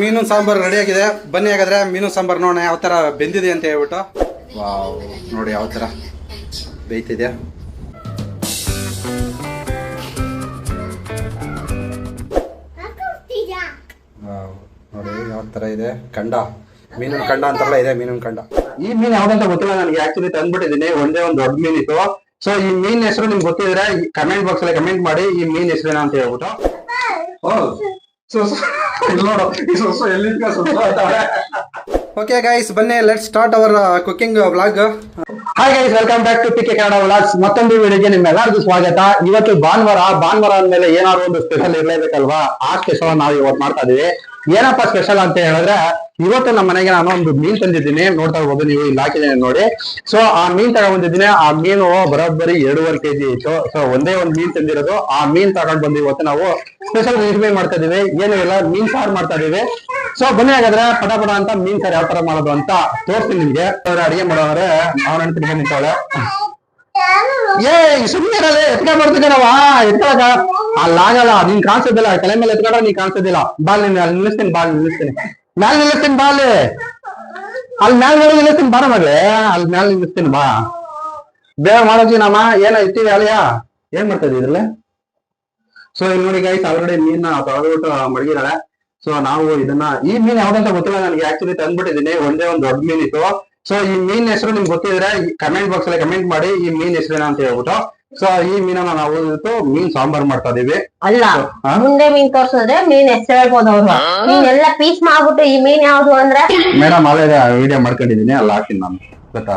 ಮೀನು ಸಾಂಬಾರು ರೆಡಿ ಆಗಿದೆ. ಬನ್ನಿ ಹಾಗಾದ್ರೆ ಮೀನು ಸಾಂಬಾರು ನೋಡೋಣ ಯಾವ ತರ ಬೆಂದಿದೆ ಅಂತ ಹೇಳ್ಬಿಟ್ಟು. ವಾವ್, ನೋಡಿ ಯಾವ ತರ ಬೇಯ್ತಿದೆ. ನೋಡಿ ಯಾವ ತರ ಇದೆ. ಕಂಡ, ಮೀನಿನ ಕಂಡ ಅಂತಾರಲ್ಲ, ಇದೆ ಮೀನಿನ ಕಂಡ. ಈ ಮೀನು ಯಾವ್ದಂತ ಗೊತ್ತಿಲ್ಲ ನನಗೆ, ಆಕ್ಚುಲಿ ತಂದ್ಬಿಟ್ಟಿದ್ದೀನಿ. ಒಂದೇ ಒಂದು ದೊಡ್ಡ ಮೀನ್ ಇತ್ತು. ಸೊ ಈ ಮೀನ್ ಹೆಸರು ನಿಮ್ಗೆ ಗೊತ್ತಿದ್ರೆ ಕಮೆಂಟ್ ಬಾಕ್ಸ್ ಅಲ್ಲಿ ಕಮೆಂಟ್ ಮಾಡಿ ಈ ಮೀನ್ ಹೆಸರೇನ ಅಂತ ಹೇಳ್ಬಿಟ್ಟು. ಓಕೆ ಗೈಸ್, ಬನ್ನಿ let's start our cooking vlog. Hi guys, welcome back to PK Kannada vlogs. ಮತ್ತೊಂದು ವಿಡಿಯೋಗೆ ನಿಮ್ಮೆಲ್ಲರಿಗೂ ಸ್ವಾಗತ. ಇವತ್ತು ಭಾನುವಾರ ಅಂದ್ಮೇಲೆ ಏನಾದ್ರು ಒಂದು ಸ್ಪೆಷಲ್ ಇರ್ಲೇಬೇಕಲ್ವಾ? ಆ ಸ್ಪೆಷಲ್ ನಾವು ಇವತ್ತು ಮಾಡ್ತಾ ಇದೀವಿ. ಏನಪ್ಪಾ ಸ್ಪೆಷಲ್ ಅಂತ ಹೇಳಿದ್ರೆ, ಇವತ್ತು ನಮ್ಮ ಮನೆಗೆ ನಾನು ಒಂದು ಮೀನ್ ತಂದಿದ್ದೀನಿ. ನೋಡ್ತಾ ಇರ್ಬೋದು ನೀವು, ಇಲ್ಲಿ ಹಾಕಿದ್ದೀನಿ ನೋಡಿ. ಸೊ ಆ ಮೀನ್ ತಗೊಂಡ್ಬಂದಿದ್ದೀನಿ. ಆ ಮೀನು ಬರೋಬ್ಬರಿ 2.5 kg ಇತ್ತು. ಸೊ ಒಂದೇ ಒಂದು ಮೀನ್ ತಂದಿರೋದು. ಆ ಮೀನ್ ತಗೊಂಡ್ ಬಂದು ಇವತ್ತು ನಾವು ಸ್ಪೆಷಲ್ ರೆಸಿಪಿ ಮಾಡ್ತಾ ಇದೀವಿ. ಏನೂ ಇಲ್ಲ, ಮೀನ್ ಸಾರು ಮಾಡ್ತಾ ಇದೀವಿ. ಸೊ ಬನ್ನಿ ಹಾಗಾದ್ರೆ ಪಟ ಅಂತ ಮೀನ್ ಸಾರು ಯಾವ ತರ ಮಾಡೋದು ಅಂತ ತೋರಿಸ್ತೀನಿ ನಿಮ್ಗೆ. ಅಡಿಗೆ ಮಾಡೋದ್ರೆ ಅವ್ನ ನೆನಪಿಗೆ ನಿಂತವಳೆ. ಸುಮ್ಮನೆ ಎತ್ಕೊಂಡ್ ಬರ್ತಿದ್ದಾನವ, ಎತ್ಕೊಳಕ ಅಲ್ಲಾಗಲ್ಲ. ನೀನ್ ಕಾಣಿಸೋದಿಲ್ಲ, ತಲೆ ಮೇಲೆ ಎತ್ಕೊಂಡ್ರೆ ನೀನ್ ಕಾಣಿಸೋದಿಲ್ಲ. ಬಾಲ್ ನಿಲ್ಲಿಸ್ತೀನಿ, ಮ್ಯಾಲೆ ನಿಲ್ಲಿಸ್ತೀನಿ, ಬಾಲ್ ಅಲ್ಲಿ ಮ್ಯಾಲೆ ನಿಲ್ಲಿಸ್ತೀನಿ. ಬಾರ ಮಗಳೇ, ಅಲ್ಲಿ ಮ್ಯಾಲೆ ನಿಲ್ಲಿಸ್ತೀನಿ, ಬಾ ಬೇಗ ಮಾಡೋದಿ. ನಮ್ಮ ಏನೋ ಇರ್ತೀವಿ ಅಲ್ಲಿಯಾ, ಏನ್ ಮಾಡ್ತಾ ಇದ್ರಲ್ಲ. ಸೊ ಇಲ್ಲಿ ನೋಡಿ ಗೈಸ್, ಆಲ್ರೆಡಿ ಮೀನ್ ತೊಳೆದ್ಬಿಟ್ಟು ಮಡಗಿದಾಳೆ. ಸೊ ನಾವು ಇದನ್ನ, ಈ ಮೀನ್ ಯಾವ್ದಂತ ಗೊತ್ತಿಲ್ಲ ನನಗೆ, ಆಕ್ಚುಲಿ ತಂದ್ಬಿಟ್ಟಿದ್ದೀನಿ. ಒಂದೇ ಒಂದು ದೊಡ್ಡ ಮೀನ್ ಇತ್ತು. ಸೊ ಈ ಮೀನ್ ಹೆಸರು ನಿಮ್ಗೆ ಗೊತ್ತಿದ್ರೆ ಕಮೆಂಟ್ ಬಾಕ್ಸ್ ಅಲ್ಲಿ ಕಮೆಂಟ್ ಮಾಡಿ ಈ ಮೀನ್ ಹೆಸರೇನ ಅಂತ ಹೇಳ್ಬಿಟ್ಟು. ಸೊ ಈ ಮೀನನ್ನ ನಾವು ಇವತ್ತು ಮೀನ್ ಸಾಂಬಾರ್ ಮಾಡ್ತಾ ಇದೀವಿ. ಅಲ್ಲ, ಮುಂದೆ ಮೀನ್ ತೋರ್ಸಿದ್ರೆ ಮೀನ್ ಹೆಸರು ಹೇಳ್ಬೋದು ಅವ್ರು. ನೀನ್ ಎಲ್ಲ ಪೀಸ್ ಮಾಡ್ಬಿಟ್ಟು ಈ ಮೀನ್ ಯಾವ್ದು ಅಂದ್ರೆ ಮೇಡಮ್ ಅಲ್ಲೇ ವಿಡಿಯೋ ಮಾಡ್ಕೊಂಡಿದೀನಿ, ಅಲ್ಲ ಹಾಕ್ತೀನಿ ನಾನು. ಗೊತ್ತಾ,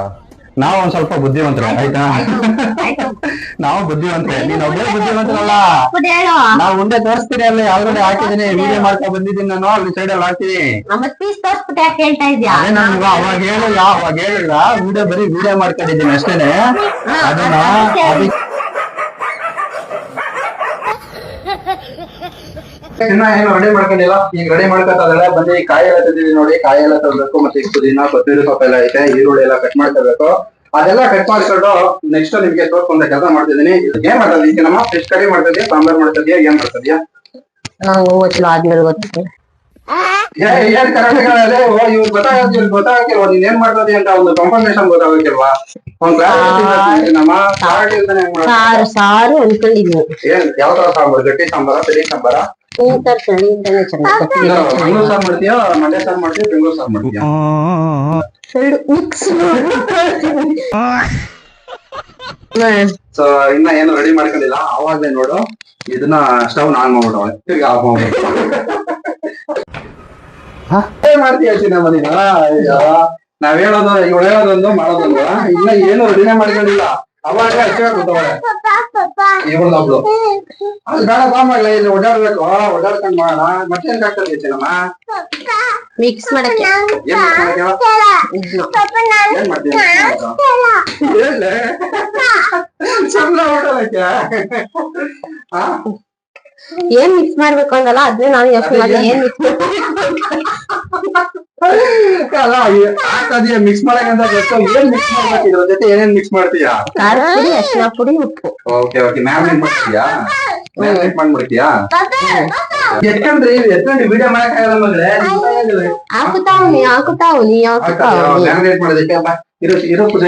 ನಾವು ಒಂದ್ ಸ್ವಲ್ಪ ಬುದ್ಧಿವಂತರೆ, ಆಯ್ತಾ? ನಾವು ಬುದ್ಧಿವಂತರೆ, ನೀನ್ ಒಬ್ಬರೇ ಬುದ್ಧಿವಂತರಲ್ಲ. ನಾವು ಮುಂದೆ ತೋರಿಸ್ತೀನಿ, ಅಲ್ಲಿ ಆಲ್ರೆಡಿ ಹಾಕಿದೀನಿ, ವಿಡಿಯೋ ಮಾಡ್ತಾ ಬಂದಿದ್ದೀನಿ ನಾನು. ಅಲ್ಲಿ ಸೈಡ್ ಅಲ್ಲಿ ಹಾಕ್ತೀನಿ. ಪೀಸ್ ತೋರ್ಸ್ಬಿಟ್ಟು ಯಾಕೆ ಹೇಳ್ತಾ ಇದ್ಯಾ? ಅವಾಗ ಹೇಳಿಲ್ಲ, ವಿಡಿಯೋ ಬರೀ ವಿಡಿಯೋ ಮಾಡ್ಕೊಂಡಿದ್ದೀನಿ ಅಷ್ಟೇನೆ. ಅದನ್ನ ಏನು ರೆಡಿ ಮಾಡ್ಕೊಂಡಿಲ್ಲ. ಈಗ ರೆಡಿ ಮಾಡ್ಕೊತಾರಲ್ಲ. ಬಂದು ಈ ಕಾಯಿ ಎಲ್ಲ ತಂದಿದ್ದೀನಿ ನೋಡಿ. ಕಾಯಿ ಎಲ್ಲ ತರಬೇಕು, ಮತ್ತೆ ಪುದೀನ, ಕೊತ್ತಂಬರಿ ಸೊಪ್ಪು ಎಲ್ಲ ಐತೆ, ಈರುಳ್ಳಿ ಎಲ್ಲ ಕಟ್ ಮಾಡ್ಕೋಬೇಕು. ಅದೆಲ್ಲ ಕಟ್ ಮಾಡ್ಕೊಂಡು ನೆಕ್ಸ್ಟ್ ನಿಮ್ಗೆ ತೋರ್ಸ್ಕೊಂಡ ಕೆಲಸ ಮಾಡ್ತಿದ್ದೀನಿ. ಏನ್ ಮಾಡ್ತಾ ಇದೀಯ ನಮ್ಮ? ಫಿಶ್ ಕರಿ ಮಾಡ್ತಾ ಇದೀಯಾ, ಸಾಂಬಾರ್ ಮಾಡ್ತಾ ಇದೀಯಾ, ಏನ್ ಮಾಡ್ತಾ ಇದೀಯಾ? ಆದ್ಮೇಲೆ ಗೊತ್ತಿದೆ. ಏನ್ ಕರೆಕ್ಟ್ಗಳೇ ಇವ್ರು ಗೊತ್ತಾಗಕ್ಕಿಲ್ವಾ ನೀನ್ ಏನ್ ಮಾಡ್ತಾ ಇದೀಯ ಅಂತ ಒಂದು ಕನ್ಫರ್ಮೇಶನ್ ಗೊತ್ತಾಗಕ್ಕಿಲ್ವಾ? ಸಾರು ಅನ್ಕೊಂಡಿದ್ವಿ. ಏನ್ ಯಾವ ತರ ಸಾಂಬಾರ್? ಗಟ್ಟಿ ಸಾಂಬಾರ, ತಿಳಿ ಸಾಂಬಾರ? ಬೆಂಗಳೂರು ಸಾರು ಮಾಡ್ತೀಯಾ, ಮಂಡ್ಯ ಸಾರು ಮಾಡ್ತೀಯಾ, ಬೆಂಗಳೂರು ಸಾರು ಮಾಡ್ತೀಯಾ? ಸೊ ಇನ್ನ ಏನು ರೆಡಿ ಮಾಡ್ಕೊಂಡಿಲ್ಲ. ಅವಾಗ್ಲೇ ನೋಡು, ಇದನ್ನ ಸ್ಟವ್ ಆನ್ ಮಾಡ್ಬಿಡವಳೆ, ತಿರ್ಗಿ ಆಫ್ ಮಾಡ್ಬಿಟ್ಟು ಮಾಡ್ತೀಯ ಚಿನ್ನಮ್ಮ ನೀನು. ನಾವ್ ಹೇಳೋದು, ಇವಳು ಹೇಳೋದೊಂದು ಮಾಡೋದೊಂದು. ಇನ್ನ ಏನು ರೆಡಿನೇ ಮಾಡ್ಕೊಂಡಿಲ್ಲ. ಅವಾಗ ಅಷ್ಟೇ ಕೂತವಳೆ ಇವಳೊಬ್ಳು. ಅದು ಬೇಡ, ಬಾ ಮಾಡ್ಲ, ಇಲ್ಲಿ ಓಡಾಡ್ಬೇಕು, ಓಡಾಡ್ಕೊಂಡ್ ಮಾಡೋಣ. ಮತ್ತೇನ್ ಆಗ್ತದೆ ಚಿನ್ನಮ್ಮ? ಮಿಕ್ಸ್ ಮಾಡಕ್ಕೆ ಏನ್ ಮಾಡ್ತೀಯ? ಹೇಳ ಚಂದ್ರ ಓಡಾಡಕ್ಕೆ ಏನ್ ಮಿಕ್ಸ್ ಮಾಡ್ಬೇಕು ಅಂದಲ್ಲ, ಅದ್ನೇ ನಾನು ಯೋಚನೆ ಮಾಡಿ ಏನ್ ಮಿಕ್ಸ್ ಅಲ್ಲ ಮಿಕ್ಸ್ ಮಾಡಕಂತ ಗೊತ್ತು. ಏನ್ ಮಿಕ್ಸ್ ಮಾಡ್ಬೇಕು, ಇದ್ರ ಜೊತೆ ಏನೇನ್ ಮಿಕ್ಸ್ ಮಾಡ್ತೀಯಾ? ಖಾರದ ಪುಡಿ, ಅರಿಶಿನ ಪುಡಿ, ಉಪ್ಪು. ಓಕೆ ಓಕೆ, ಮ್ಯಾರಿನೇಟ್ ಮಾಡ್ತೀಯಾ? ಮ್ಯಾರಿನೇಟ್ ಮಾಡ್ಬಿಡ್ತೀಯಾ? ಎತ್ಕೊಂಡ್ರಿ ವಿಡಿಯೋ ಮಾಡಕ್ಕಾಗಲ್ಲ ಮಗಳೇ. ಹಾಕುತ್ತಾವ್ನಿ ಮ್ಯಾರಿನೇಟ್ ಮಾಡೋದಕ್ಕೆ ಇರೋ ಪೂಜೆ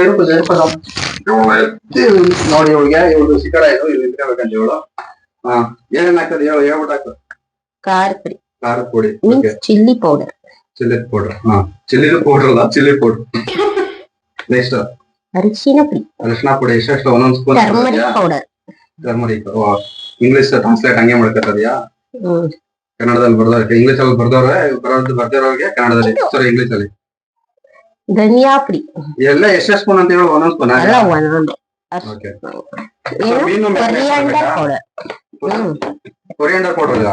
ನೋಡಿ. ಇವಳಿಗೆ ಇವಳು ಸಿಕ್ಕಡ ಇದು, ಇಲ್ಲಿ ಇಟ್ಕೋಬೇಕಂತ ಇವಳು. ಏನೇನ್ ಹಾಕೋದು ಹೇಳು, ಹೇಳ್ಬಿಟ್ಟು ಹಾಕು. ಖಾರದ ಪುಡಿ, chilli powder, chilli powder. Chilli powder ಅಲ್ಲ, ಚಿಲ್ಲಿ ಪೌಡರ್. ನೆಕ್ಸ್ಟ್ ಅರಿಶಿನ ಪುಡಿ ಎಷ್ಟು? ಒಂದೊಂದ್ ಸ್ಪೂನ್. ಟರ್ಮರಿಕ್. ಇಂಗ್ಲಿಷ್ ಟ್ರಾನ್ಸ್ಲೇಟ್ ಹಂಗೆ ಮಾಡ್ಕೊತದ್ಯಾ? ಕನ್ನಡದಲ್ಲಿ ಬರ್ದವ್ರಿಗೆ, ಇಂಗ್ಲಿಷ್ ಅಲ್ಲಿ ಬರ್ದಿರೋರಿಗೆ ಕನ್ನಡದಲ್ಲಿ, ಸಾರಿ ಇಂಗ್ಲಿಷ್ ಅಲ್ಲಿ. ಧನಿಯಾ ಪುಡಿ ಎಲ್ಲ ಎಷ್ಟು ಸ್ಪೂನ್ ಅಂತ ಹೇಳಿ? ಒಂದೊಂದ್ ಸ್ಪೂನ್. ಕೊರಿಯಂಡರ್ ಪೌಡರ್ ಇಲ್ಲ,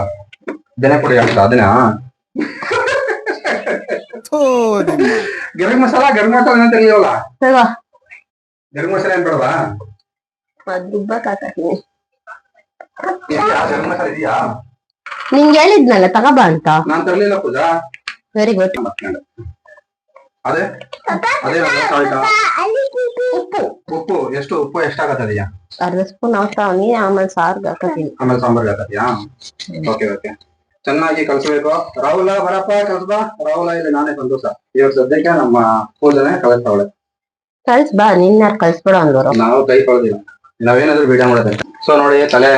ಧನಿಯಾ ಪುಡಿ ಆಗ್ತದ ಅದನ್ನ. ಗರಂ ಮಸಾಲ ಅಂತ ಹೇಳಿವಲ್ಲ, ಗರಂ ಮಸಾಲ ಏನ್ ಬೇಡವಾ? ಇದೆಯಾ? ನಿಂಗೆ ಹೇಳಿದ್ನಲ್ಲ ತಗೋಬಾ ಅಂತ. ನಾನ್ ತರ್ಲಿಲ್ಲ ಪೂಜಾ. Very good. ಅದೇ ಉಪ್ಪು ಎಷ್ಟು? ಉಪ್ಪು ಎಷ್ಟಾಗತ್ತದೆಯಾ? ಅರ್ಧ ಸ್ಪೂನ್ ಹಾಕ್ತಾವನಿ, ಆಮೇಲೆ ಸಾರ್ಗೆ ಹಾಕತೀನಿ, ಆಮೇಲೆ ಸಾಂಬಾರ್ಗೆ ಹಾಕತ್ತೀಯಾ? Okay okay. ಚೆನ್ನಾಗಿ ಕಲ್ಸ್ಬೇಕು. ರಾಹುಲ ಬರಪ್ಪ ಕಲ್ಸ್ಬ. ರಾಹುಲ ಇಲ್ಲಿ ನಾನೇ ಸಂತೋಷ. ಇವಾಗ ಸದ್ಯಕ್ಕೆ ನಮ್ಮ ಪೂಜನೆ ಕಲಿಸ್ತಾವಳೆ. ಕಲ್ಸ್ ಬಾ, ನಿನ್ನ ಕಲ್ಸ್ಬೇಡ ಅಂದವರು. ನಾವು ಕೈ ಕೊಡೋದಿಲ್ಲ, ನಾವೇನಾದ್ರೂ ವಿಡಿಯೋ ಮಾಡೋದೇ. ಸೊ ನೋಡಿ ತಲೆ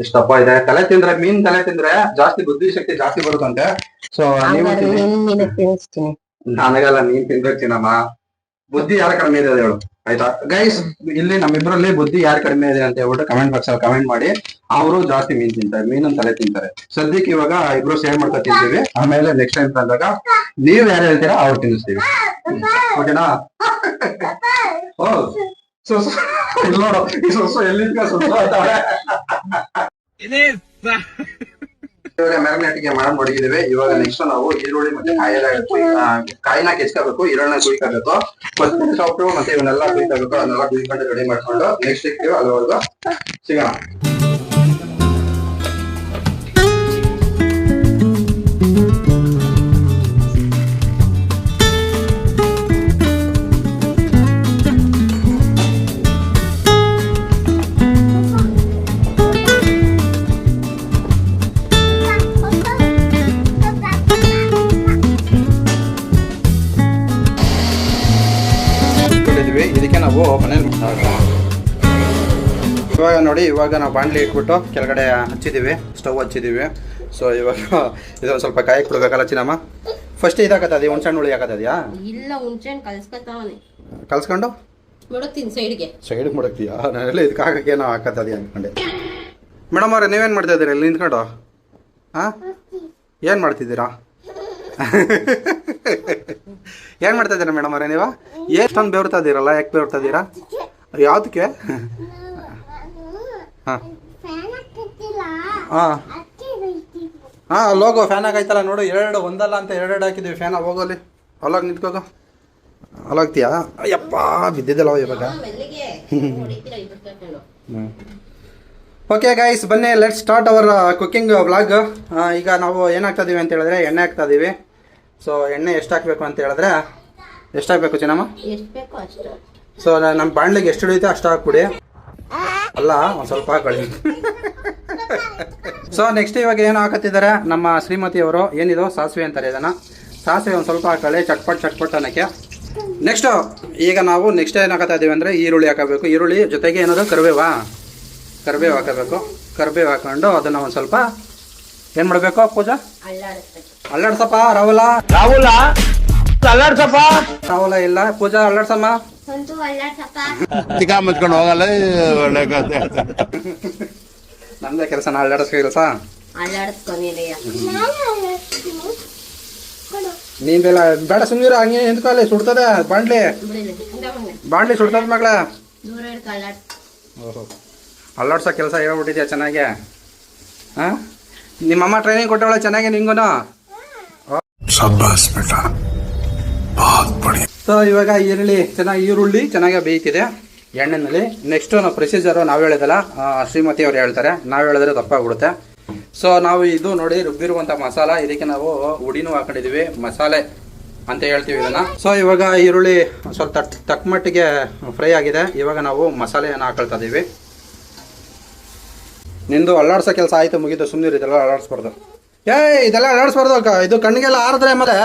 ಇಷ್ಟಪ್ಪ ಇದೆ. ತಲೆ ತಿಂದ್ರೆ, ಮೀನ್ ತಲೆ ತಿಂದ್ರೆ ಜಾಸ್ತಿ ಬುದ್ಧಿ ಶಕ್ತಿ ಜಾಸ್ತಿ ಬರುತ್ತಂತೆ. ಸೊ ನೀವು ತಿನ್ನಿಸ್ತೀನಿ. ನನಗೆಲ್ಲ ನೀನ್ ತಿನ್ಬೇಕಿನಮ್ಮ. ಬುದ್ಧಿ ಯಾರ ಕಡಿಮೆ ಇದೆ ಹೇಳು, ಆಯ್ತಾ ಗೈಸ್? ಇಲ್ಲಿ ನಮ್ಮಿಬ್ರಲ್ಲಿ ಬುದ್ಧಿ ಯಾರು ಕಡಿಮೆ ಇದೆ ಅಂತ ಹೇಳ್ಬಿಟ್ಟು ಕಮೆಂಟ್ ಬಾಕ್ಸ್ ಅಲ್ಲಿ ಕಮೆಂಟ್ ಮಾಡಿ. ಅವರು ಜಾಸ್ತಿ ಮೀನ್ ತಿಂತಾರೆ, ಮೀನನ್ ತಲೆ ತಿಂತಾರೆ. ಸದ್ಯಕ್ಕೆ ಇವಾಗ ಇಬ್ರು ಸೇವ್ ಮಾಡ್ತಾ ತಿಂತೀವಿ. ಆಮೇಲೆ ನೆಕ್ಸ್ಟ್ ಟೈಮ್ ಬಂದಾಗ ನೀವ್ ಯಾರು ಹೇಳ್ತೀರಾ ಅವ್ರು ತಿನ್ನಿಸ್ತೀವಿ. ಓಕೆನಾ? ಓ ಸೊ ಇಲ್ಲಿ ನೋಡು, ಈ ಸೊಸು ಎಲ್ಲಿಂದ ಸೊಸು ಅಂತಾಳೆ. ಇವಾಗ ಮ್ಯಾರಿನೇಟ್ಗೆ ಮಾಡಿ ಮಡಗಿದೀವಿ. ಇವಾಗ ನೆಕ್ಸ್ಟ್ ನಾವು ಈರುಳ್ಳಿ ಮತ್ತೆ ಕಾಯಿನ ಕೆಚ್ಕೋಬೇಕು, ಈರುಳ್ಳಿನ ಕುಯ್ಕೋಬೇಕು, ಕೊತ್ತಂಬರಿ ಸೊಪ್ಪು ಮತ್ತೆ ಇವನ್ನೆಲ್ಲ ಕುಯ್ಕೋಬೇಕು. ಅದನ್ನೆಲ್ಲ ಕುಯ್ಕೊಂಡು ರೆಡಿ ಮಾಡ್ಕೊಂಡು ನೆಕ್ಸ್ಟ್ ಸಿಗ್ತೀವಿ. ಅಲ್ಲಿವರೆಗೂ ಸಿಗೋಣ. ಇದಕ್ಕೆ ನಾವು ಮನೇಲಿ ಇವಾಗ ನೋಡಿ, ಇವಾಗ ನಾವು ಬಾಣಲಿ ಇಟ್ಬಿಟ್ಟು ಕೆಳಗಡೆ ಹಚ್ಚಿದೀವಿ, ಸ್ಟವ್ ಹಚ್ಚಿದೀವಿ. ಸೊ ಇವಾಗ ಇದೊಂದು ಸ್ವಲ್ಪ ಕಾಯಕ್ಕೆ ಬಿಡ್ಬೇಕಲ್ಲ ಚಿನ್ನಮ್ಮ. ಫಸ್ಟ್ ಇದಾಕತ್ತದ ಹುಣ್ಸೆಹಣ್ಣು ಹುಳಿ ಹಾಕತ್ತದ್ಯಾ? ಇಲ್ಲ, ಹುಣ್ಸೆಹಣ್ಣು ಕಲ್ಸ್ಕೊತಾವನೆ. ಕಲ್ಸ್ಕೊಂಡು ಮುಡಕ್ತೀನಿ ಸೈಡ್ಗೆ. ಸೈಡ್ ಮುಡಕ್ತೀಯಾ? ನಾನೆಲ್ಲ ಇದಕ್ಕೆ ಹಾಕಕ್ಕೆ ಏನೋ ಹಾಕತ್ತದ ಅನ್ಕೊಂಡೆ. ಮೇಡಮ್ ಅವ್ರೆ, ನೀವೇನು ಮಾಡ್ತಾ ಇದ್ದೀರಾ ಇಲ್ಲಿ ನಿಂತ್ಕೊಂಡು? ಹಾಂ, ಏನು ಮಾಡ್ತಿದ್ದೀರಾ? ಏನ್ ಮಾಡ್ತಾ ಇದ್ದೀರಾ ಮೇಡಮ್ ಅವರೇ ನೀವು? ಎಷ್ಟೊಂದು ಬೆವರ್ತಾ ಇದ್ದೀರಲ್ಲ, ಯಾಕೆ ಬೆವರ್ತಾ ಇದ್ದೀರಾ? ಯಾವ್ದಕ್ಕೆ? ಹಾಂ ಹಾಂ ಹಾಂ, ಅಲ್ಲೋಗೋ, ಫ್ಯಾನ್ ಹಾಕೈತಲ್ಲ ನೋಡು. ಎರಡು ಒಂದಲ್ಲ ಅಂತ ಎರಡೆರಡು ಹಾಕಿದ್ದೀವಿ ಫ್ಯಾನ್. ಹೋಗೋಲಿ, ಅಲ್ಲೋಗಿ ನಿಂತ್ಕೋಗೋ. ಅಲ್ಲೋಗ್ತೀಯಾ? ಅಯ್ಯಪ್ಪ, ಬಿದ್ದಿದ್ದಲ್ಲ ಇವಾಗ. ಓಕೆ ಗೈಸ್, ಬನ್ನಿ let's start hour cooking vlog. ಈಗ ನಾವು ಏನಾಗ್ತಾ ಇದೀವಿ ಅಂತ ಹೇಳಿದ್ರೆ ಎಣ್ಣೆ ಹಾಕ್ತಾ ಇದೀವಿ. ಸೊ ಎಣ್ಣೆ ಎಷ್ಟು ಹಾಕಬೇಕು ಅಂತ ಹೇಳಿದ್ರೆ, ಎಷ್ಟು ಹಾಕಬೇಕು ಚಿನ್ನಮ್ಮ? ಸೊ ನಮ್ಮ ಬಾಣಲಿಗೆ ಎಷ್ಟು ಹಿಡಿಯುತ್ತೆ ಅಷ್ಟು ಹಾಕ್ಬಿಡಿ. ಅಲ್ಲ, ಒಂದು ಸ್ವಲ್ಪ ಹಾಕೊಳ್ಳಿ. ಸೊ ನೆಕ್ಸ್ಟ್ ಇವಾಗ ಏನು ಹಾಕತ್ತಿದ್ದಾರೆ ನಮ್ಮ ಶ್ರೀಮತಿಯವರು, ಏನಿದು ಸಾಸಿವೆ ಅಂತಾರೆ ಇದನ್ನು. ಸಾಸಿವೆ ಒಂದು ಸ್ವಲ್ಪ ಹಾಕೊಳ್ಳಿ, ಚಟ್ಪಟ್ ಅನ್ನೋಕ್ಕೆ. ನೆಕ್ಸ್ಟು ಈಗ ನಾವು ನೆಕ್ಸ್ಟ್ ಏನು ಹಾಕತ್ತಾ ಇದ್ದೀವಿ ಅಂದರೆ ಈರುಳ್ಳಿ ಹಾಕಬೇಕು. ಈರುಳ್ಳಿ ಜೊತೆಗೆ ಏನದು ಕರಿಬೇವು ಹಾಕಬೇಕು. ಕರಿಬೇವು ಹಾಕೊಂಡು ಅದನ್ನು ಒಂದು ಸ್ವಲ್ಪ ಏನು ಮಾಡಬೇಕು ಪೂಜಾ? ಅಲ್ಲಾಡ್ಸಪ್ಪ. ರಾಹುಲ ಅಲ್ಲಾಡ್ಸಪ್ಪ. ರಾಹುಲ ಇಲ್ಲ, ಪೂಜಾ ಅಲ್ಲಾಡ್ಸಮ್ಮ. ಮುಚ್ಕೊಂಡು ಹೋಗಲ್ಲ. ನಮ್ದೇ ಕೆಲಸ, ನಾ ಅಲ್ಲಾಡಿಸ್ ಕೆಲಸ. ನೀನ್ ಬೇಡ ಸುಮ್ಮನೆ ಹಂಗೆ ನಿಂತ್ಕೊಳ್ಳಿ, ಸುಡ್ತದೆ ಬಾಂಡ್ಲಿ ಸುಡ್ತದ ಮಗಳ. ಓಹೋ, ಅಲ್ಲಾಡ್ಸೋ ಕೆಲಸ ಹೇಳ್ಬಿಟ್ಟಿದ್ಯಾ ಚೆನ್ನಾಗಿ. ಹಾಂ, ನಿಮ್ಮಮ್ಮ ಟ್ರೈನಿಂಗ್ ಕೊಟ್ಟವಳ ಚೆನ್ನಾಗಿ ನಿಂಗೂನು. ಸೊ ಇವಾಗ ಈರುಳ್ಳಿ ಚೆನ್ನಾಗಿ ಬೇಯ್ತಿದೆ ಎಣ್ಣೆನಲ್ಲಿ. ನೆಕ್ಸ್ಟ್ ನಾವು ಪ್ರೊಸೀಜರು ನಾವು ಹೇಳಿದಲ್ಲ, ಶ್ರೀಮತಿ ಅವ್ರು ಹೇಳ್ತಾರೆ, ನಾವು ಹೇಳಿದ್ರೆ ತಪ್ಪಾಗ್ಬಿಡುತ್ತೆ. ಸೊ ನಾವು ಇದು ನೋಡಿ ರುಬ್ಬಿರುವಂಥ ಮಸಾಲ, ಇದಕ್ಕೆ ನಾವು ಹುಡಿನೂ ಹಾಕೊಂಡಿದ್ದೀವಿ, ಮಸಾಲೆ ಅಂತ ಹೇಳ್ತೀವಿ ಇದನ್ನು. ಸೊ ಇವಾಗ ಈರುಳ್ಳಿ ಸ್ವಲ್ಪ ತಕ್ಕ ಮಟ್ಟಿಗೆ ಫ್ರೈ ಆಗಿದೆ. ಇವಾಗ ನಾವು ಮಸಾಲೆಯನ್ನು ಹಾಕೊಳ್ತಾ ಇದ್ದೀವಿ. ನಿಂದು ಅಲ್ಲಾಡ್ಸೋ ಕೆಲಸ ಆಯಿತು, ಮುಗಿದು. ಸುಮ್ಮನೆ ಇದೆಲ್ಲ ಅಲ್ಲಾಡಿಸ್ಬಾರ್ದು. ಇದೆಲ್ಲ ಅಲ್ಲಾಡಿಸ್ಬಾರ್ದು. ಇದು ಕಣ್ಣಿಗೆಲ್ಲ ಆರಿದ್ರೆ ಆಮೇಲೆ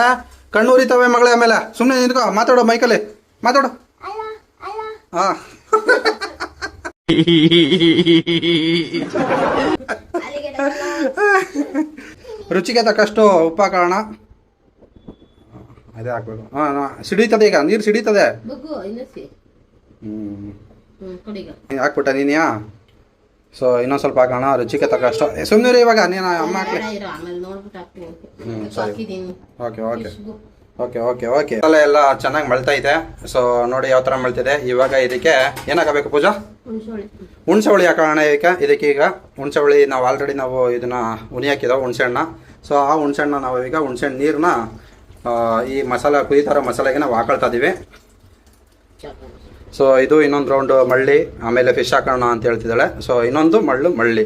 ಕಣ್ಣು ಉರಿತವೆ ಮಗಳೇ. ಆಮೇಲೆ ಸುಮ್ಮನೆ ನಿಂತ್ಕೋ, ಮಾತಾಡೋ, ಮೈಕಲ್ಲಿ ಮಾತಾಡು. ಹಾಂ, ರುಚಿಗೆ ತಕ್ಕಷ್ಟು ಉಪ್ಪು ಹಾಕೋಣ. ಅದೇ ಹಾಕ್ಬೇಕು. ಹಾಂ, ಸಿಡಿತದೆ ಈಗ, ನೀರು ಸಿಡಿತದೆ. ಹಾಕ್ಬಿಟ್ಟ ನೀನ್ಯಾ? ಸೊ ಇನ್ನೊಂದು ಸ್ವಲ್ಪ ಹಾಕೋಣ, ರುಚಿಗೆ ತಕ್ಕಷ್ಟು. ಸುಮ್ಮನೆ ಇವಾಗ ನೀನು ಅಮ್ಮ ಹಾಕ್ಲಿ. ಸರಿ, ಓಕೆ. ಎಲ್ಲ ಚೆನ್ನಾಗಿ ಮಳ್ತಾ ಇದೆ. ಸೊ ನೋಡಿ ಯಾವ ಥರ ಮಳ್ತಿದೆ. ಇವಾಗ ಇದಕ್ಕೆ ಏನಾಗಬೇಕು ಪೂಜಾ? ಹುಣಸೆ ಹುಳಿ ಹಾಕೋಣ ಇದಕ್ಕೆ. ಈಗ ಹುಣಸೆ ಹುಳಿ ನಾವು ಆಲ್ರೆಡಿ ನಾವು ಇದನ್ನ ಉನಿ ಹಾಕಿದಾವೆ ಹುಣಸೆಹಣ್ಣ. ಸೊ ಆ ಹುಣಸೆಹಣ್ಣ ನಾವು ಈಗ ಹುಣಸೆಹಣ್ಣು ನೀರನ್ನ ಈ ಮಸಾಲ ಕುಯ್ತಾರ ಮಸಾಲೆಗೆ ನಾವು ಹಾಕೊಳ್ತಾ ಇದೀವಿ. ಸೊ ಇದು ಇನ್ನೊಂದು ರೌಂಡ್ ಮಳ್ಳಿ, ಆಮೇಲೆ ಫಿಶ್ ಹಾಕೋಣ ಅಂತ ಹೇಳ್ತಿದ್ದಾಳೆ. ಸೊ ಇನ್ನೊಂದು ಮಳ್ಳಿ.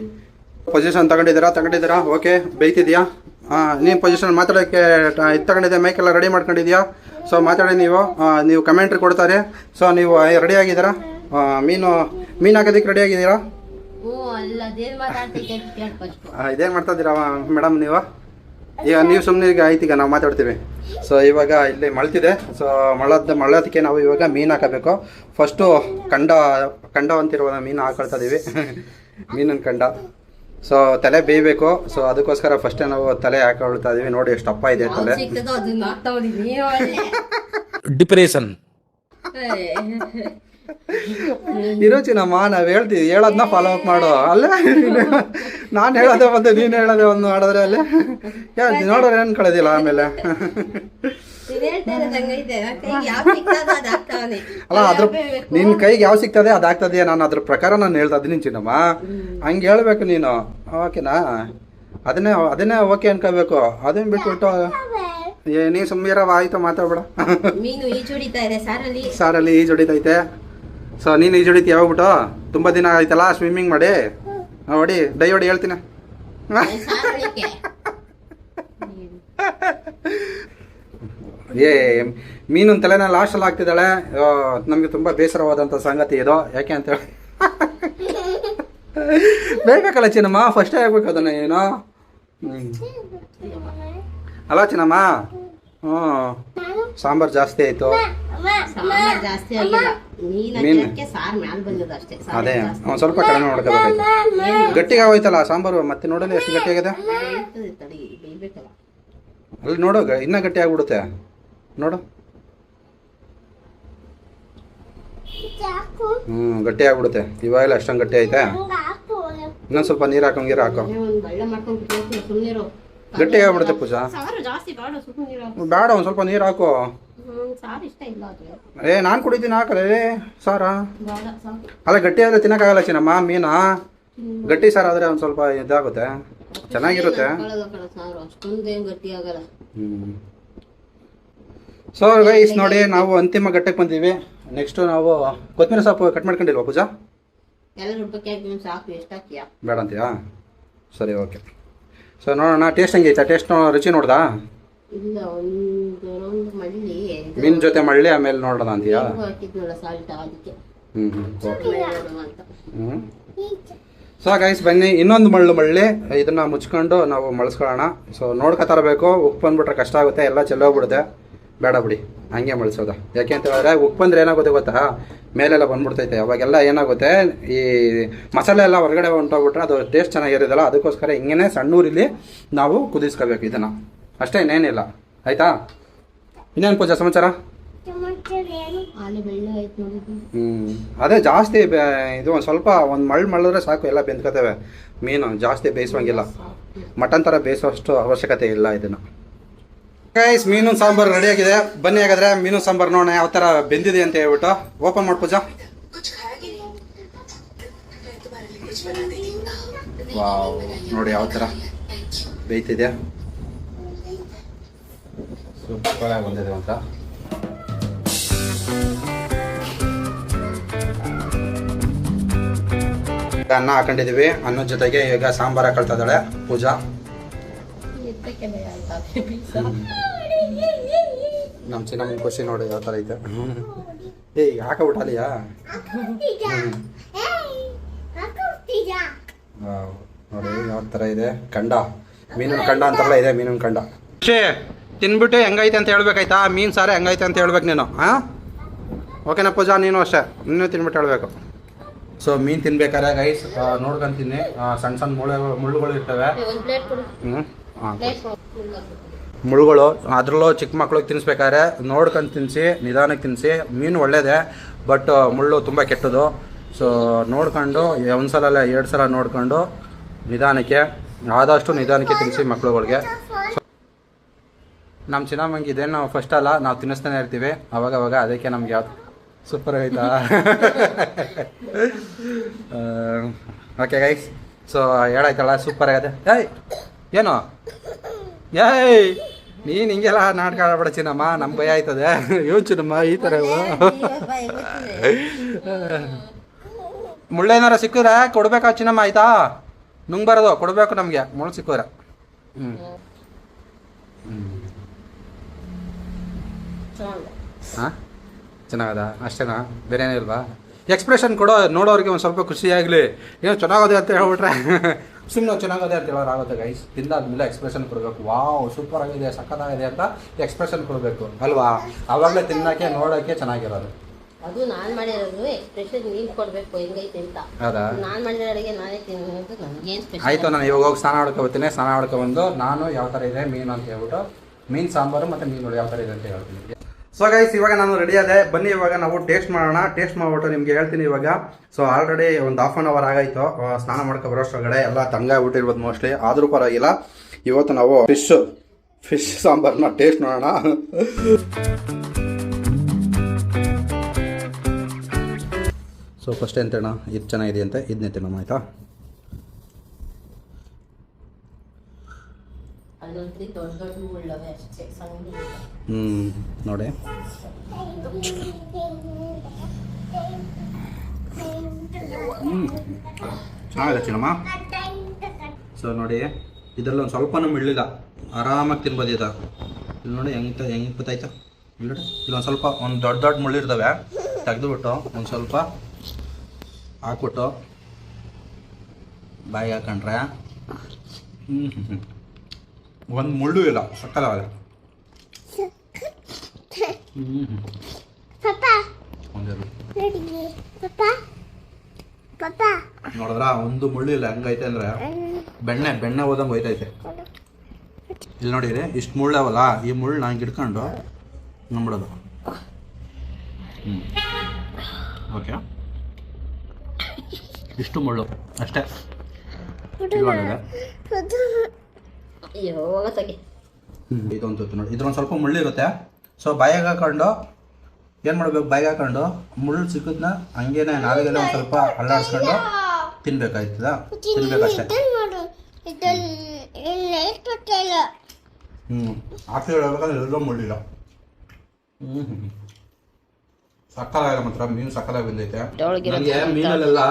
ಪೊಸಿಷನ್ ತಗೊಂಡಿದ್ದೀರಾ? ಓಕೆ, ಬೇಯ್ತಿದ್ಯಾ? ನೀನು ಪೊಸಿಷನ್ ಮಾತಾಡೋಕ್ಕೆ ಇದು ತಗೊಂಡಿದ್ದೆ, ಮೈಕೆಲ್ಲ ರೆಡಿ ಮಾಡ್ಕೊಂಡಿದ್ಯಾ? ಸೊ ಮಾತಾಡಿ ನೀವು ಕಮೆಂಟ್ರಿ ಕೊಡ್ತಾರೆ. ಸೊ ನೀವು ರೆಡಿ ಆಗಿದ್ದೀರಾ? ಮೀನು ಹಾಕೋದಕ್ಕೆ ರೆಡಿ ಆಗಿದ್ದೀರಾ? ಇದೇನು ಮಾಡ್ತಾ ಇದ್ದೀರಾ ಮೇಡಮ್ ನೀವು? ಈಗ ನೀವು ಸುಮ್ಮನೆ ಈಗ ಆಯ್ತು, ಈಗ ನಾವು ಮಾತಾಡ್ತೀವಿ. ಸೊ ಇವಾಗ ಇಲ್ಲಿ ಮಳ್ತಿದೆ. ಸೊ ಮಳ್ಳೋದಕ್ಕೆ ನಾವು ಇವಾಗ ಮೀನು ಹಾಕಬೇಕು. ಫಸ್ಟು ಕಂಡ ಅಂತಿರುವ ಮೀನು ಹಾಕೊಳ್ತಾ ಇದೀವಿ. ಮೀನಿನ ಕಂಡ. ಸೊ ತಲೆ ಬೇಯಬೇಕು. ಸೊ ಅದಕ್ಕೋಸ್ಕರ ಫಸ್ಟೇ ನಾವು ತಲೆ ಹಾಕೊಳ್ತಾ ಇದೀವಿ. ನೋಡಿ ಎಷ್ಟು ಅಪ್ಪ ಇದೆ ತಲೆ. ಡಿಪ್ರೆಷನ್ ಇರೋ ಚಿನ್ನಮ್ಮ, ನಾವು ಹೇಳ್ತೀವಿ, ಹೇಳೋದನ್ನ ಫಾಲೋ ಅಪ್ ಮಾಡು. ಅಲ್ಲೇ ನಾನು ಹೇಳೋದೇ ಒಂದು, ನೀನು ಹೇಳೋದೇ ಒಂದು ಮಾಡಿದ್ರೆ ಅಲ್ಲೇ ನೋಡೋರು ಏನು ಕಳೆದಿಲ್ಲ ಆಮೇಲೆ. ಅಲ್ಲ ಅದ್ರ ನಿನ್ನ ಕೈಗೆ ಯಾವ ಸಿಗ್ತದೆ ಅದಾಗ್ತದೆ. ನಾನು ಅದ್ರ ಪ್ರಕಾರ ನಾನು ಹೇಳ್ತಾ ಇದ್ದೀನಿ ಚಿನ್ನಮ್ಮ. ಹಂಗೆ ಹೇಳ್ಬೇಕು ನೀನು, ಓಕೆನಾ? ಅದನ್ನೇ ಓಕೆ ಅನ್ಕೋಬೇಕು. ಅದನ್ನ ಬಿಟ್ಬಿಟ್ಟು ನೀ ಸುಮ್ಮೀರವ, ಆಯ್ತು ಮಾತಾಡ್ಬೇಡ. ಸಾರಲ್ಲಿ ಈಜು ಹೊಡಿತೈತೆ. ಸೊ ನೀನು ಈಜು ಹೊಡಿತಿ ಯಾವಾಗ್ಬಿಟ್ಟು? ತುಂಬ ದಿನ ಆಯ್ತಲ್ಲ ಸ್ವಿಮ್ಮಿಂಗ್ ಮಾಡಿ. ಹೊಡಿ, ಡೈ ಹೊಡಿ ಹೇಳ್ತೀನಿ. ಏ ಮೀನು ತಲೆನ ಲಾಸ್ಟಲ್ಲಿ ಆಗ್ತಿದ್ದಾಳೆ. ನಮಗೆ ತುಂಬ ಬೇಸರವಾದಂಥ ಸಂಗತಿ ಇದು. ಯಾಕೆ ಅಂತೇಳಿ ಬೇಕಲ್ಲ ಚಿನ್ನಮ್ಮ, ಫಸ್ಟೇ ಆಗ್ಬೇಕು ಅದನ್ನ. ಏನು ಅಲ್ಲ ಚಿನ್ನಮ್ಮ? ಹ್ಞೂ, ಸಾಂಬಾರು ಜಾಸ್ತಿ ಆಯಿತು. ಅದೇ ಒಂದು ಸ್ವಲ್ಪ ಕಡಿಮೆ ಮಾಡ್ಕೋಬೇಕಾಯ್ತು. ಗಟ್ಟಿಗೆ ಆಗೋಯ್ತಲ್ಲ ಸಾಂಬಾರು. ಮತ್ತೆ ನೋಡಲಿ ಎಷ್ಟು ಗಟ್ಟಿ ಆಗಿದೆ. ಅಲ್ಲಿ ನೋಡು, ಇನ್ನೂ ಗಟ್ಟಿ ಆಗ್ಬಿಡುತ್ತೆ ನೋಡು. ಗಟ್ಟಿ ಆಗ್ಬಿಡುತ್ತೆ. ಇವಾಗಲೇ ಅಷ್ಟೊಂದು ಗಟ್ಟಿ ಐತೆ. ಇನ್ನೊಂದು ಸ್ವಲ್ಪ ನೀರು ಹಾಕೋ, ಗಟ್ಟಿ ಆಗ್ಬಿಡುತ್ತೆ ಪೂಜಾ. ಬೇಡ, ಒಂದು ಸ್ವಲ್ಪ ನೀರು ಹಾಕು. ನಾನು ಕುಡಿತೀನಿ, ಹಾಕಲೇ ಸಾರ. ಅಲ್ಲ ಗಟ್ಟಿ ಆದರೆ ತಿನ್ನಕ್ಕಾಗಲ್ಲ ಚಿನ್ನಮ್ಮ ಮೀನಾ. ಗಟ್ಟಿ ಸಾರು ಆದರೆ ಒಂದು ಸ್ವಲ್ಪ ಇದಾಗುತ್ತೆ, ಚೆನ್ನಾಗಿರುತ್ತೆ. ಸೊ ಗೈಸ್ ನೋಡಿ, ನಾವು ಅಂತಿಮ ಘಟ್ಟಕ್ಕೆ ಬಂದೀವಿ. ನೆಕ್ಸ್ಟ್ ನಾವು ಕೊತ್ತಂಬರಿ ಸೊಪ್ಪು ಕಟ್ ಮಾಡ್ಕೊಂಡಿಲ್ವಾ ಪೂಜಾ? ಬೇಡ ಅಂತೀಯಾ? ಸರಿ, ಓಕೆ. ಸೊ ನೋಡೋಣ ಟೇಸ್ಟ್ ಹೆಂಗೈತೆ. ಟೇಸ್ಟ್ ರುಚಿ ನೋಡ್ದಾ? ಮೀನ್ ಜೊತೆ ಮಳ್ಳಿ ಆಮೇಲೆ ನೋಡೋಣ ಅಂತೀಯಾ? ಸೊ ಗೈಸ್ ಬನ್ನಿ, ಇನ್ನೊಂದು ಮಳ್ಳಿ ಇದನ್ನ ಮುಚ್ಕೊಂಡು ನಾವು ಮಳ್ಸ್ಕೊಳ್ಳೋಣ. ಸೊ ನೋಡ್ಕೊತರಬೇಕು. ಉಪ್ಪು ಬಂದ್ಬಿಟ್ರೆ ಕಷ್ಟ ಆಗುತ್ತೆ, ಎಲ್ಲ ಚೆಲ್ಲೋಗ್ಬಿಡುತ್ತೆ. ಬೇಡ ಬಿಡಿ, ಹಂಗೆ ಮಳ್ಸೋದ. ಯಾಕೆ ಅಂತ ಹೇಳಿದ್ರೆ ಉಪ್ಪು ಬಂದ್ರೆ ಏನಾಗುತ್ತೆ ಗೊತ್ತಾ? ಮೇಲೆಲ್ಲ ಬಂದ್ಬಿಡ್ತೈತೆ. ಅವಾಗೆಲ್ಲ ಏನಾಗುತ್ತೆ, ಈ ಮಸಾಲೆ ಎಲ್ಲ ಹೊರಗಡೆ ಹೊಂಟೋಗ್ಬಿಟ್ರೆ ಅದು ಟೇಸ್ಟ್ ಚೆನ್ನಾಗಿರೋದಿಲ್ಲ. ಅದಕ್ಕೋಸ್ಕರ ಹಿಂಗೇ ಸಣ್ಣೂರಿಲಿ ನಾವು ಕುದಿಸ್ಕೋಬೇಕು ಇದನ್ನು ಅಷ್ಟೇ, ಇನ್ನೇನಿಲ್ಲ. ಆಯಿತಾ? ಇನ್ನೇನು ಪೂಜಾ ಸಮಾಚಾರ? ಅದೇ ಜಾಸ್ತಿ ಇದು ಒಂದು ಸ್ವಲ್ಪ ಒಂದು ಮಳ್ಳಿದ್ರೆ ಸಾಕು, ಎಲ್ಲ ಬೆಂದ್ಕೋತೇವೆ. ಮೀನು ಜಾಸ್ತಿ ಬೇಯಿಸೋಂಗಿಲ್ಲ. ಮಟನ್ ಥರ ಬೇಯಿಸೋಷ್ಟು ಅವಶ್ಯಕತೆ ಇಲ್ಲ ಇದನ್ನು. ಗೈಸ್ ಮೀನು ಸಾಂಬಾರು ರೆಡಿಯಾಗಿದೆ. ಬನ್ನಿ ಹಾಗಾದ್ರೆ ಮೀನು ಸಾಂಬಾರು ನೋಡೋಣ ಯಾವ ಥರ ಬೆಂದಿದೆ ಅಂತ ಹೇಳ್ಬಿಟ್ಟು. ಓಪನ್ ಮಾಡಿ ಪೂಜಾ. ವಾವ್, ನೋಡಿ ಯಾವ ಥರ ಬೇಯ್ತಿದೆ. ಸೂಪರ್ ಆಗಿ ಬಂದಿದೆ ಅಂತ. ಅನ್ನ ಹಾಕೊಂಡಿದೀವಿ. ಅನ್ನದ ಜೊತೆಗೆ ಈಗ ಸಾಂಬಾರು ಹಾಕೊಳ್ತಾ ಇದ್ದಾಳೆ ಪೂಜಾ. ನಮ್ಮ ಚಿನ್ನಮ್ಮನ ಖುಷಿ ನೋಡಿ ಯಾವ ಥರ ಐತೆ. ಏಯ್ ಹಾಕಬಿಟ್ಟಲಿಯಾ? ನೋಡಿ ಯಾವ ಥರ ಇದೆ. ಕಂಡ, ಮೀನಿನ ಕಂಡ ಅಂತಾರಲ್ಲ, ಇದೆ ಮೀನಿನ ಕಂಡ. ಖುಷಿ ತಿನ್ಬಿಟ್ಟು ಹೆಂಗೈತೆ ಅಂತ ಹೇಳ್ಬೇಕಾಯ್ತಾ? ಮೀನು ಸಾರು ಹೆಂಗೈತೆ ಅಂತ ಹೇಳ್ಬೇಕು ನೀನು. ಹಾಂ, ಓಕೆನಾ ಪೂಜಾ? ನೀನು ಅಷ್ಟೇ, ನೀನು ತಿನ್ಬಿಟ್ಟು ಹೇಳ್ಬೇಕು. ಸೊ ಮೀನು ತಿನ್ಬೇಕಾದ್ರೆ ಗೈಸ್ ನೋಡ್ಕೊಂತೀನಿ, ಸಣ್ಣ ಮುಳ್ಳುಗಳು ಇರ್ತವೆ. ಹಾಂ, ಮುಳ್ಳುಗಳು. ಅದರಲ್ಲೂ ಚಿಕ್ಕ ಮಕ್ಳಿಗೆ ತಿನ್ನಿಸ್ಬೇಕಾದ್ರೆ ನೋಡ್ಕೊಂಡು ತಿನ್ನಿಸಿ, ನಿಧಾನಕ್ಕೆ ತಿನ್ನಿಸಿ. ಮೀನು ಒಳ್ಳೇದೇ, ಬಟ್ ಮುಳ್ಳು ತುಂಬ ಕೆಟ್ಟದು. ಸೊ ನೋಡ್ಕೊಂಡು ಒಂದು ಸಲ ಅಲ್ಲ 2 ಸಲ ನೋಡ್ಕೊಂಡು ನಿಧಾನಕ್ಕೆ, ಆದಷ್ಟು ನಿಧಾನಕ್ಕೆ ತಿನ್ನಿಸಿ ಮಕ್ಳುಗಳಿಗೆ. ನಮ್ಮ ಚಿನ್ನಮ್ಮಂಗೆ ಇದೇನು ಫಸ್ಟ್ ಅಲ್ಲ, ನಾವು ತಿನ್ನಿಸ್ತಾನೆ ಇರ್ತೀವಿ ಅವಾಗವಾಗ. ಅದಕ್ಕೆ ನಮ್ಗೆ ಯಾವ್ದು ಸೂಪರ್ ಆಯ್ತಾ? ಓಕೆ ಗೈಸ್, ಸೊ ಹೇಳಾಯ್ತಲ್ಲ, ಸೂಪರ್ ಆಗಿದೆ. ಏನು ನೀನು ಹಿಂಗೆಲ್ಲ ನಾಟಕ ಆಡಬೇಡ ಚಿನ್ನಮ್ಮ, ನಮ್ಮ ಭಯ ಆಯ್ತದೆ. ಏನು ಚಿನ್ನಮ್ಮ ಈ ಥರ ಮುಳ್ಳೇನಾರ ಸಿಕ್ಕಿದ್ರೆ ಕೊಡ್ಬೇಕಾ ಚಿನ್ನಮ್ಮ? ಆಯ್ತಾ? ನುಂಗ್ಬಾರದು, ಕೊಡಬೇಕು ನಮಗೆ ಮುಳ್ಳು ಸಿಕ್ಕಿದ್ರೆ. ಹಾಂ, ಚೆನ್ನಾಗದ ಅಷ್ಟೇನಾ? ಬೇರೆ ಏನಿಲ್ವಾ? ಎಕ್ಸ್ಪ್ರೆಷನ್ ಕೊಡೋ, ನೋಡೋರಿಗೆ ಒಂದು ಸ್ವಲ್ಪ ಖುಷಿಯಾಗಲಿ. ಏನೋ ಚೆನ್ನಾಗದೆ ಅಂತ ಹೇಳ್ಬಿಟ್ರೆ ಸುಮ್ಮನೆ ಚೆನ್ನಾಗದೆ ಅಂತ ಹೇಳೋರು ಆಗುತ್ತೆ ಗೈಸ್. ತಿಂದಾದ್ಮೇಲೆ ಎಕ್ಸ್ಪ್ರೆಷನ್ ಕೊಡಬೇಕು, ವಾವ್ ಸೂಪರ್ ಆಗಿದೆ ಸಕ್ಕತ್ತಾಗಿದೆ ಅಂತ ಎಕ್ಸ್ಪ್ರೆಷನ್ ಕೊಡಬೇಕು ಅಲ್ವಾ? ಆವಾಗಲೇ ತಿನ್ನೋಕ್ಕೆ ನೋಡೋಕ್ಕೆ ಚೆನ್ನಾಗಿರೋದು. ಅದು ನಾನ್ ಮಾಡಿರೋದು ಎಕ್ಸ್ಪ್ರೆಷನ್ ನೀನ್ ಕೊಡ್ಬೇಕು ಹೆಂಗೈತೆ ಅಂತ. ಹೌದಾ? ನಾನ್ ಮಾಡಿರೋ ಅಡಿಗೆ ನಾನೇ ತಿನ್ನೋದು ನನ್ಗೇನ್ ಸ್ಪೆಷಲ್. ಆಯಿತು, ನಾನು ಇವಾಗ ಹೋಗಿ ಸ್ನಾನ ಮಾಡ್ಕೊಬರ್ತೀನಿ. ಸ್ನಾನ ಮಾಡ್ಕೊಬಂದು ನಾನು ಯಾವ ಥರ ಇದೆ ಮೀನು ಅಂತ ಹೇಳ್ಬಿಟ್ಟು ಮೀನು ಸಾಂಬಾರು ಮತ್ತು ಮೀನು ಯಾವ ಥರ ಇದೆ ಅಂತ ಹೇಳ್ತೀನಿ. ಸೊ ಗೈಸ್ ಇವಾಗ ನಾನು ರೆಡಿ ಆದೆ, ಬನ್ನಿ ಇವಾಗ ನಾವು ಟೇಸ್ಟ್ ಮಾಡೋಣ. ಟೇಸ್ಟ್ ಮಾಡಿಬಿಟ್ಟು ನಿಮಗೆ ಹೇಳ್ತೀನಿ ಇವಾಗ. ಸೊ ಆಲ್ರೆಡಿ ಒಂದು ಹಾಫ್ ಆನ್ ಅವರ್ ಆಗಾಯಿತು ಸ್ನಾನ ಮಾಡ್ಕೊ ಬರೋಷ್ಟೊಳಗಡೆ, ಎಲ್ಲ ತಂಗಾಗ್ಬಿಟ್ಟಿರ್ಬೋದು ಮೋಸ್ಟ್ಲಿ, ಆದರೂ ಪರವಾಗಿಲ್ಲ. ಇವತ್ತು ನಾವು ಫಿಶ್ ಸಾಂಬಾರನ್ನ ಟೇಸ್ಟ್ ಮಾಡೋಣ. ಸೊ ಫಸ್ಟ್ ಎಂತೇಣ, ಇದು ಚೆನ್ನಾಗಿದೆ ಅಂತ ಇದನ್ನೇ ತಿನ್ನೋಣ ಆಯಿತಾ? ನೋಡಿ ಚೆನ್ನಾಗಿದೆ ಚಿನ್ನಮ್ಮ. ಸೊ ನೋಡಿ ಇದರಲ್ಲಿ ಒಂದು ಸ್ವಲ್ಪನೂ ಮಿಳ್ಳಿಲ್ಲ, ಆರಾಮಾಗಿ ತಿನ್ಬೋದು ಇದು. ಇಲ್ಲಿ ನೋಡಿ ಹೆಂಗೆ ಗೊತ್ತಾಯ್ತು ಇಲ್ಲಿ ನೋಡಿ, ಇಲ್ಲೊಂದು ಸ್ವಲ್ಪ ಒಂದು ದೊಡ್ಡ ಮುಳ್ಳಿರ್ತವೆ, ತೆಗೆದುಬಿಟ್ಟು ಒಂದು ಸ್ವಲ್ಪ ಹಾಕ್ಬಿಟ್ಟು ಬಾಯಿಗೆ ಹಾಕೊಂಡ್ರೆ ಒಂದು ಮುಳ್ಳು ಇಲ್ಲ, ಸಕ್ಕತ್ತಾಗಲ್ಲ. ನೋಡಿದ್ರ ಒಂದು ಮುಳ್ಳು ಇಲ್ಲ, ಹೆಂಗೈತೆ ಅಂದ್ರೆ ಬೆಣ್ಣೆ ಹೋದಂಗೆ ಹೋಯ್ತೈತೆ. ಇಲ್ಲಿ ನೋಡಿರಿ ಇಷ್ಟು ಮುಳ್ಳವಲ್ಲ, ಈ ಮುಳ್ಳು ನಂಗೆ ಹಿಡ್ಕೊಂಡು ನಂಬಿಡೋದು. ಓಕೆ, ಇಷ್ಟು ಮುಳ್ಳು ಅಷ್ಟೇ. ಇದೊಂದು ನೋಡಿ, ಇದ್ರೊಂದು ಸ್ವಲ್ಪ ಮುಳ್ಳು ಇರುತ್ತೆ. ಸೊ ಬಾಯಿಗೆ ಹಾಕೊಂಡು ಏನು ಮಾಡಬೇಕು, ಬಾಯಿಗೆ ಹಾಕೊಂಡು ಮುಳ್ಳು ಸಿಕ್ಕದನ್ನ ಹಂಗೇನೆ ನಾಲಿಗೆಲ್ಲ ಒಂದು ಸ್ವಲ್ಪ ಅಲ್ಲಾಡಿಸ್ಕೊಂಡು ತಿನ್ಬೇಕಾಯ್ತದ, ತಿನ್ಬೇಕಷ್ಟೇ. ಆಕಳಿ ಹೇಳ್ಬೇಕಾದ್ರೆ ಎಲ್ಲೋ ಮುಳ್ಳಿಲ್ಲ. ಸಕ್ಕಲಾಗ ಮಾತ್ರ ಮೀನು ಸಕ್ಕಲಾಗಿ ಬಂದೈತೆ. ನನಗೆ ಮೀನಲ್ಲೆಲ್ಲ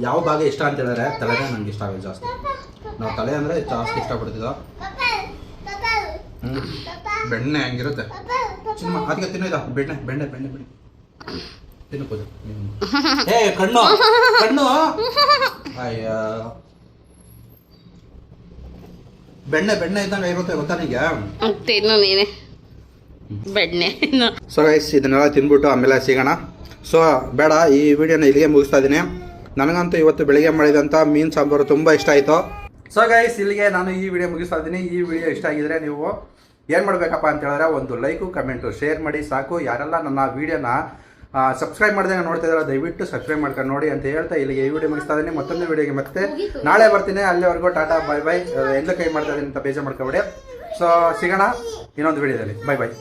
ಯಾವ ಭಾಗ ಇಷ್ಟ ಅಂತ ಹೇಳಿದ್ರೆ ತಲೆನೇ ನನಗೆ ಇಷ್ಟ ಆಗೋದು ಜಾಸ್ತಿ. ನಾವು ತಲೆ ಅಂದರೆ ಜಾಸ್ತಿ ಇಷ್ಟಪಡ್ತಿದ್ದೋ. ಬೆಣ್ಣೆ ಹೆಂಗಿರುತ್ತೆ ಚಿನ್ನ, ಅದಕ್ಕೆ ತಿನ್ನೋದ ಬೆಣ್ಣೆ ಬೆಣ್ಣೆ ಬೆಣ್ಣೆ ಬೆಣ್ಣೆ ತಿನ್ನಬಹುದು. ಏ ಕಣ್ಣು ಕಣ್ಣು, ಅಯ್ಯ ಬೆಣ್ಣೆ ಇದ್ದಂಗೆ ಇರುತ್ತೆ ಗೊತ್ತಾ ನಿಮಗೆ? ಬೆಣ್ಣೆ. ಸೊ ಗೈಸ್ ಇದನ್ನೆಲ್ಲ ತಿನ್ಬಿಟ್ಟು ಆಮೇಲೆ ಸಿಗೋಣ. ಸೊ ಬೇಡ, ಈ ವಿಡಿಯೋನ ಇಲ್ಲಿಗೆ ಮುಗಿಸ್ತಾ ಇದ್ದೀನಿ. ನನಗಂತೂ ಇವತ್ತು ಬೆಳಿಗ್ಗೆ ಮಾಡಿದಂಥ ಮೀನು ಸಾಂಬಾರು ತುಂಬ ಇಷ್ಟ ಆಯಿತು. ಸೊ ಗೈಸ್ ಇಲ್ಲಿಗೆ ನಾನು ಈ ವಿಡಿಯೋ ಮುಗಿಸ್ತಾ ಇದ್ದೀನಿ. ಈ ವಿಡಿಯೋ ಇಷ್ಟ ಆಗಿದ್ರೆ ನೀವು ಏನು ಮಾಡಬೇಕಪ್ಪ ಅಂತ ಹೇಳಿದ್ರೆ ಒಂದು ಲೈಕು ಕಮೆಂಟು ಶೇರ್ ಮಾಡಿ ಸಾಕು. ಯಾರೆಲ್ಲ ನನ್ನ ವೀಡಿಯೋನ ಸಬ್ಸ್ಕ್ರೈಬ್ ಮಾಡ್ದಂಗೆ ನೋಡ್ತಾ ಇದ್ದಾರೆ ದಯವಿಟ್ಟು ಸಬ್ಸ್ಕ್ರೈಬ್ ಮಾಡ್ಕೊಂಡು ನೋಡಿ ಅಂತ ಹೇಳ್ತಾ ಇಲ್ಲಿಗೆ ಈ ವಿಡಿಯೋ ಮುಗಿಸ್ತಾ ಇದ್ದೀನಿ. ಮತ್ತೊಂದು ವಿಡಿಯೋಗೆ ಮತ್ತೆ ನಾಳೆ ಬರ್ತೀನಿ. ಅಲ್ಲಿವರೆಗೂ ಟಾಟಾ ಬಾಯ್ ಬಾಯ್. ಎಲ್ಲ ಕೈ ಮಾಡ್ತಾ ಇದ್ದೀನಿ ಅಂತ ಬೇಜಾರು ಮಾಡ್ಕೊಬೇಡಿ. ಸೊ ಸಿಗೋಣ ಇನ್ನೊಂದು ವಿಡಿಯೋದಲ್ಲಿ. ಬಾಯ್ ಬಾಯ್.